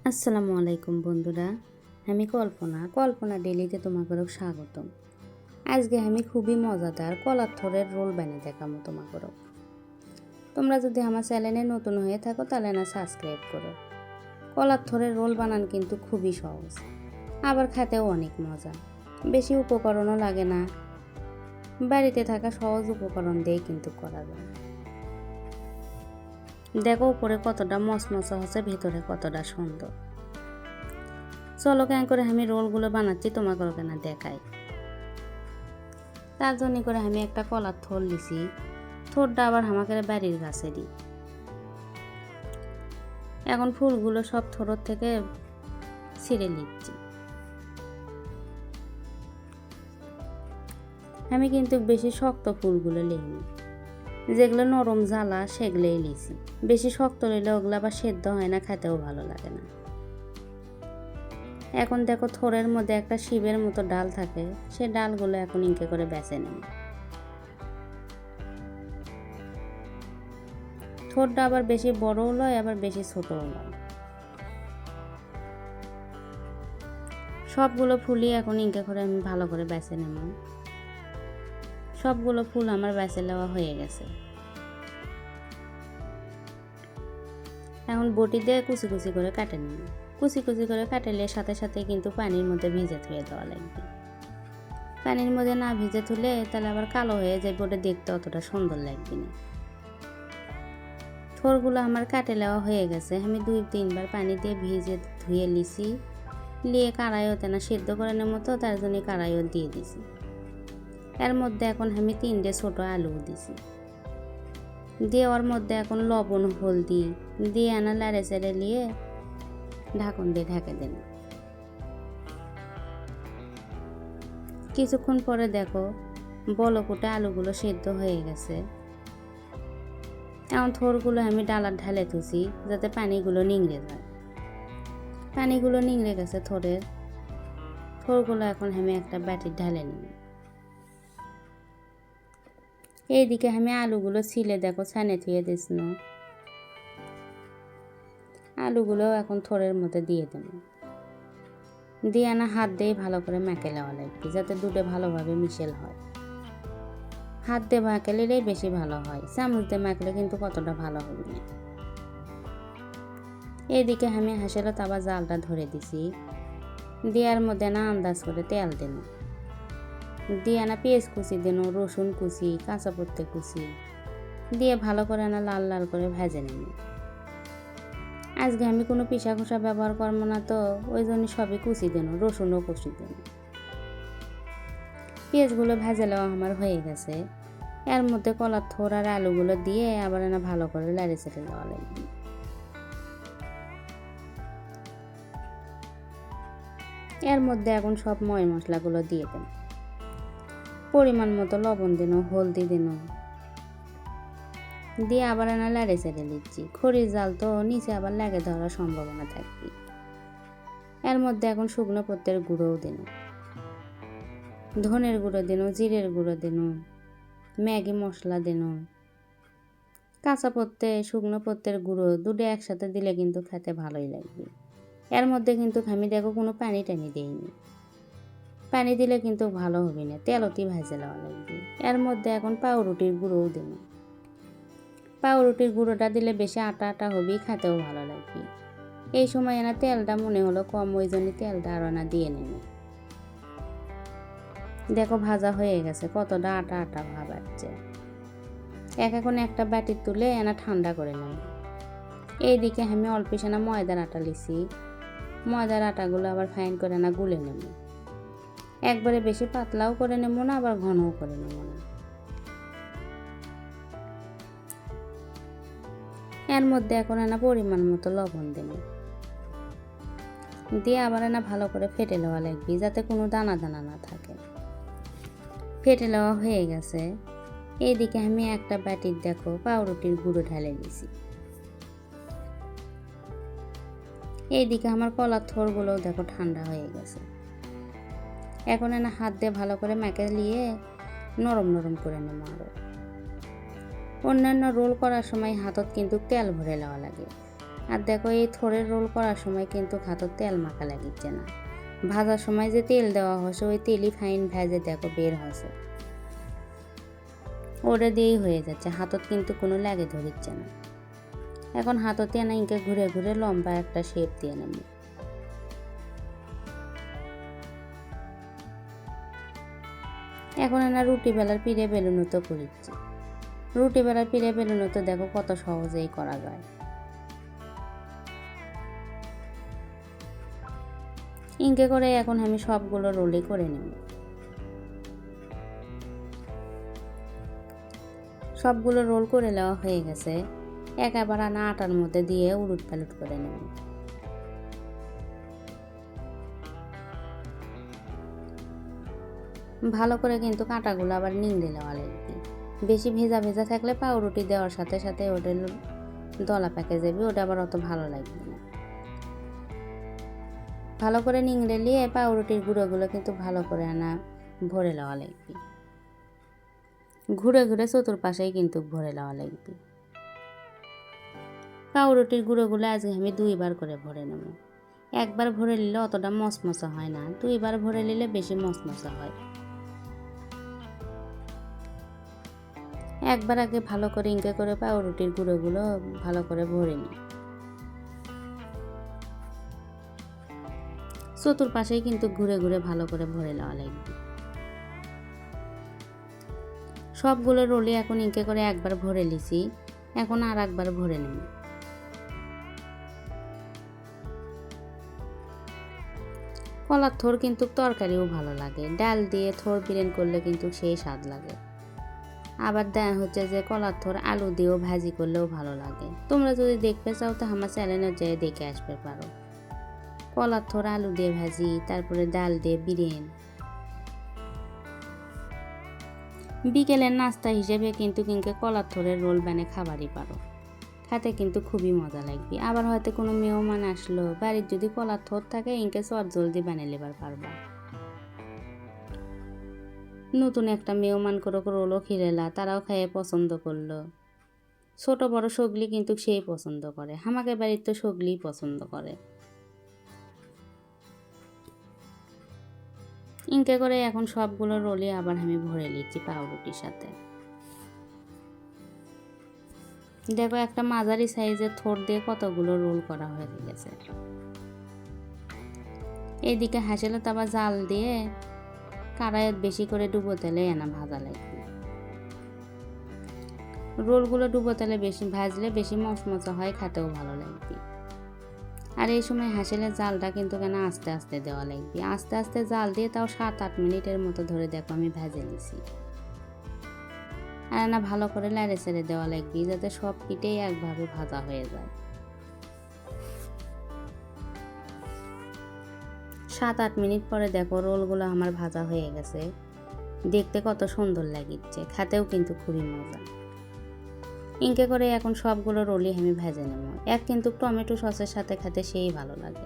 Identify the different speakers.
Speaker 1: আসসালামু আলাইকুম বন্ধুরা, আমি কল্পনা ডেলিতে তোমাকে স্বাগতম। আজকে আমি খুবই মজাদার কলার থরের রোল বানিয়ে দেখাবো তোমাকে। তোমরা যদি আমার চ্যানেলে নতুন হয়ে থাকো তাহলে না সাবস্ক্রাইব করো। কলার থরের রোল বানান কিন্তু খুবই সহজ, আবার খেতেও অনেক মজা। বেশি উপকরণও লাগে না, বাড়িতে থাকা সহজ উপকরণ দিয়ে কিন্তু করা যায়। দেখো উপরে কতটা মচমচা হচ্ছে, ভেতরে কতটা সুন্দর। চলো কেন করে আমি রোলগুলো বানাচ্ছি তোমাকে কেন দেখাই। তার জন্য করে আমি একটা কলার থর লিছি। থরটা আবার আমাকে বাড়ির গাছেরই। এখন ফুলগুলো সব থরর থেকে ছিঁড়ে নিচ্ছি। আমি কিন্তু বেশি শক্ত ফুলগুলো লিনি, যেগুলো নরম জ্বালা সেগুলোই লিছি। বেশি শক্ত নিলে ওগুলো আবার সেদ্ধ হয় না, খেতেও ভালো লাগে না। এখন দেখো থরের মধ্যে একটা শিবের মতো ডাল থাকে, সে ডালগুলো এখন ইনকে করে বেছে নেব। থরটা আবার বেশি বড়ও লয়, আবার বেশি ছোটও লয়। সবগুলো ফুলই এখন ইনকে করে আমি ভালো করে বেছে নেব। সবগুলো ফুল আমার বেছে নেওয়া হয়ে গেছে। এখন বটি দিয়ে কুচি কুচি করে কাটে নেব। কুচি কুচি করে কাটলে সাথে সাথে কিন্তু পানির মধ্যে ভিজে ধুয়ে দেওয়া লাগবে। পানির মধ্যে না ভিজে ধুলে তাহলে আবার কালো হয়ে যায়, বটে দেখতে অতটা সুন্দর লাগবে না। থরগুলো আমার কাটে নেওয়া হয়ে গেছে। আমি 2-3 বার পানি দিয়ে ভিজে ধুয়ে লিছি। লিয়ে কড়াইও তেনা সেদ্ধ করে নেওয়ার মতো, তার জন্য কড়াইও দিয়ে দিছি। এর মধ্যে এখন আমি 3টে ছোট আলু দিছি। দিয়ে ওর মধ্যে এখন লবণ হলদি দিয়ে আনা লাড়ে চেড়ে নিয়ে ঢাকন দিয়ে ঢেকে দেন। কিছুক্ষণ পরে দেখো বলকুটে আলুগুলো সেদ্ধ হয়ে গেছে। এখন থরগুলো আমি ডালার ঢালে তুছি যাতে পানিগুলো নিংড়ে যায়। পানিগুলো নিংড়ে গেছে থরগুলো এখন আমি একটা বাটির ঢালে নিই। এইদিকে আমি আলুগুলো ছিলে দেখো ছানে ধুয়ে দিছিল। আলুগুলো এখন থরের মধ্যে দিয়ে দেব। দিয়ে আনা হাত দিয়ে ভালো করে মেখে নেওয়া লাগবে, যাতে দুটো ভালোভাবে মিশেল হয়। হাত দিয়ে মাখলেই বেশি ভালো হয়, চামচ দিয়ে মাখলে কিন্তু কতটা ভালো হবে না। এইদিকে আমি হাঁসের তাবা জালটা ধরে দিছি। দেওয়ার মধ্যে না আন্দাজ করে তেল দেন, দিয়ে না পেঁয়াজ কুচি দেন, রসুন কুচি, কাঁচা পত্তে কুচি দিয়ে ভালো করে না লাল লাল করে ভেজে নেব। আজকে আমি কোনো পিসা খোসা ব্যবহার করবো না, তো ওই জন্য সবই কুচি দেন, রসুনও কুচি দেন। পেঁয়াজগুলো ভেজে নেওয়া আমার হয়ে গেছে। এর মধ্যে কলার থর আর আলুগুলো দিয়ে আবার না ভালো করে লাড়ে চেড়ে দেওয়া লাগবে। এর মধ্যে এখন সব ময় মশলাগুলো দিয়ে দেন। পরিমাণ মতো লবণ দিন, হলদি দিন, দিয়ে আবার না লাড়ে চেড়ে দিচ্ছি। খড়ির জাল তো নিচে আবার লাগে ধরার সম্ভাবনা থাকবে। এর মধ্যে এখন শুকনো পত্তের গুঁড়োও দিন, ধনের গুঁড়ো দিন, জিরের গুঁড়ো দিন, ম্যাগি মশলা দিন, কাঁচা পত্তে শুকনো পত্তের গুঁড়ো দুটো একসাথে দিলে কিন্তু খেতে ভালোই লাগবে। এর মধ্যে কিন্তু আমি দেখো কোনো পানি টানি দিইনি, পানি দিলে কিন্তু ভালো হবে না, তেলতি ভেজে নেওয়া লাগবে। এর মধ্যে এখন পাউরুটির গুঁড়োও দিন। পাউরুটির গুঁড়োটা দিলে বেশি আটা আটা হবে, খেতেও ভালো লাগবে। এই সময় না তেলটা মনে হলো কম, ওই জন্য তেলটা আরও না দিয়ে নেব। দেখো ভাজা হয়ে গেছে, কতটা আটা আটা ভাব আসছে। এখন একটা বাটি তুলে এনা ঠান্ডা করে নেব। এইদিকে আমি অল্প না ময়দার আটা লিছি। ময়দার আটাগুলো আবার ফাইন করে না গুলে নেব। একবারে বেশি পাতলাও করে নেব না, আবার ঘনও করে নেব না। এর মধ্যে এখন না পরিমাণ মতো লবণ দেব, দিয়ে আবার না ভালো করে ফেটে নেওয়া লাগবে, যাতে কোনো দানা দানা না থাকে। ফেটে নেওয়া হয়ে গেছে। এইদিকে আমি একটা বাটির দেখো পাউরুটির গুঁড়ো ঢালে দিয়েছি। এইদিকে আমার কলার থরগুলোও দেখো ঠান্ডা হয়ে গেছে। এখন না হাত দিয়ে ভালো করে মেখে নিয়ে নরম নরম করে নেব। আরও অন্যান্য রোল করার সময় হাতত কিন্তু তেল ভরে নেওয়া লাগে, আর দেখো এই থোড়ের রোল করার সময় কিন্তু হাতত তেল মাখা লাগিচ্ছে না, ভাজার সময় যে তেল দেওয়া হয়েছে ওই তেলই ফাইন ভেজে দেখো বের হয়েছে, ওটা দিয়েই হয়ে যাচ্ছে, হাতত কিন্তু কোনো লাগে ধরিচ্ছে না। এখন হাততে না ইনকে ঘুরে ঘুরে লম্বা একটা শেপ দিয়ে নেব। এখন না রুটি বেলার পিড়ে বেলুন তো করিচ্ছি, রুটি বেলার পিড়ে বেলুন তো দেখো কত সহজেই করা যায়। ইনকে করে এখন আমি সবগুলো রোলই করে নেব। সবগুলো রোল করে নেওয়া হয়ে গেছে, একেবারে আনা আটার মধ্যে দিয়ে উলট পালট করে নেব। ভালো করে কিন্তু কাঁটাগুলো আবার নিংড়ে নেওয়া লাগবে, বেশি ভেজা ভেজা থাকলে পাউরুটি দেওয়ার সাথে সাথে ওটা দলা পেকে যাবে, ওটা আবার অত ভালো লাগবে না। ভালো করে নিংড়ে নিয়ে পাউরুটির গুঁড়োগুলো কিন্তু ভালো করে আনা ভরে নেওয়া লাগবে, ঘুরে ঘুরে চতুর্পাশেই কিন্তু ভরে নেওয়া লাগবে। পাউরুটির গুঁড়োগুলো আজকে আমি 2বার করে ভরে নেব। একবার ভরে নিলে অতটা মচমচা হয় না, 2বার ভরে নিলে বেশি মচমচা হয়। একবার আগে ভালো করে ইনকে করে পাউরুটির গুঁড়োগুলো ভালো করে ভরে নিই, চতুর্পাশেই কিন্তু ঘুরে ঘুরে ভালো করে ভরে নেওয়া লাগবে। সবগুলো রোলে এখন ইনকে করে একবার ভরে লিছি, এখন আর একবার ভরে নেব। কলার থোর কিন্তু তরকারিও ভালো লাগে, ডাল দিয়ে থোর বিরিয়ানি করলে কিন্তু সেই স্বাদ লাগে। আবার হচ্ছে যে কলার থোর আলু দিয়েও ভাজি করলেও ভালো লাগে। তোমরা যদি দেখতে চাও তো আমার চ্যানেলে যেয়ে দেখে আসতে পারো। কলার থোর আলু দিয়ে ভাজি, তারপরে ডাল দিয়ে বিরিয়ানি। বিকেলের নাস্তা হিসেবে কিন্তু কিনকে কলার থোরের রোল বানিয়ে খাবারই পারো, খেতে কিন্তু খুবই মজা লাগবে। আবার হয়তো কোনো মেহমান আসলো, বাড়ির যদি কলার থোর থাকে ইনকে চট জলদি বানিয়ে নেবার পারবা। নতুন একটা মেহমান করে রোলও খিরেলা, তারাও খেয়ে পছন্দ করলো। ছোট বড় সগলি কিন্তু সেই পছন্দ করে, আমাকে বাড়ির তো সগলিই পছন্দ করে। ইনকে করে এখন সবগুলো রোলে আবার আমি ভরে নিচ্ছি পাউরুটির সাথে। দেখো একটা মাঝারি সাইজের থোড় দিয়ে কতগুলো রোল করা হয়ে গেছে। এইদিকে হাসিলে তো আবার জাল দিয়ে কড়াইয়ে বেশি করে ডুবো তেলে এনা ভাজা লাগবে। রোলগুলো ডুবো তেলে বেশি ভাজলে বেশি মচমচা হয়, খেতেও ভালো লাগবে। আর এই সময় হাসিলে জালটা কিন্তু কেন আস্তে আস্তে দেওয়া লাগবে, আস্তে আস্তে জাল দিয়ে তাও 7-8 মিনিটের মতো ধরে দেখো আমি ভেজে নিছি। আর না ভালো করে নেড়ে চেড়ে দেওয়া লাগবে যাতে সব পিঠেই একভাবে ভাজা হয়ে যায়। 7-8 মিনিট পরে দেখো রোলগুলো আমার ভাজা হয়ে গেছে, দেখতে কত সুন্দর লাগিচ্ছে, খেতেও কিন্তু খুবই মজা। ইনকে করে এখন সবগুলো রোলই আমি ভেজে নেব। কিন্তু টমেটো সসের সাথে খেতে সেই ভালো লাগে।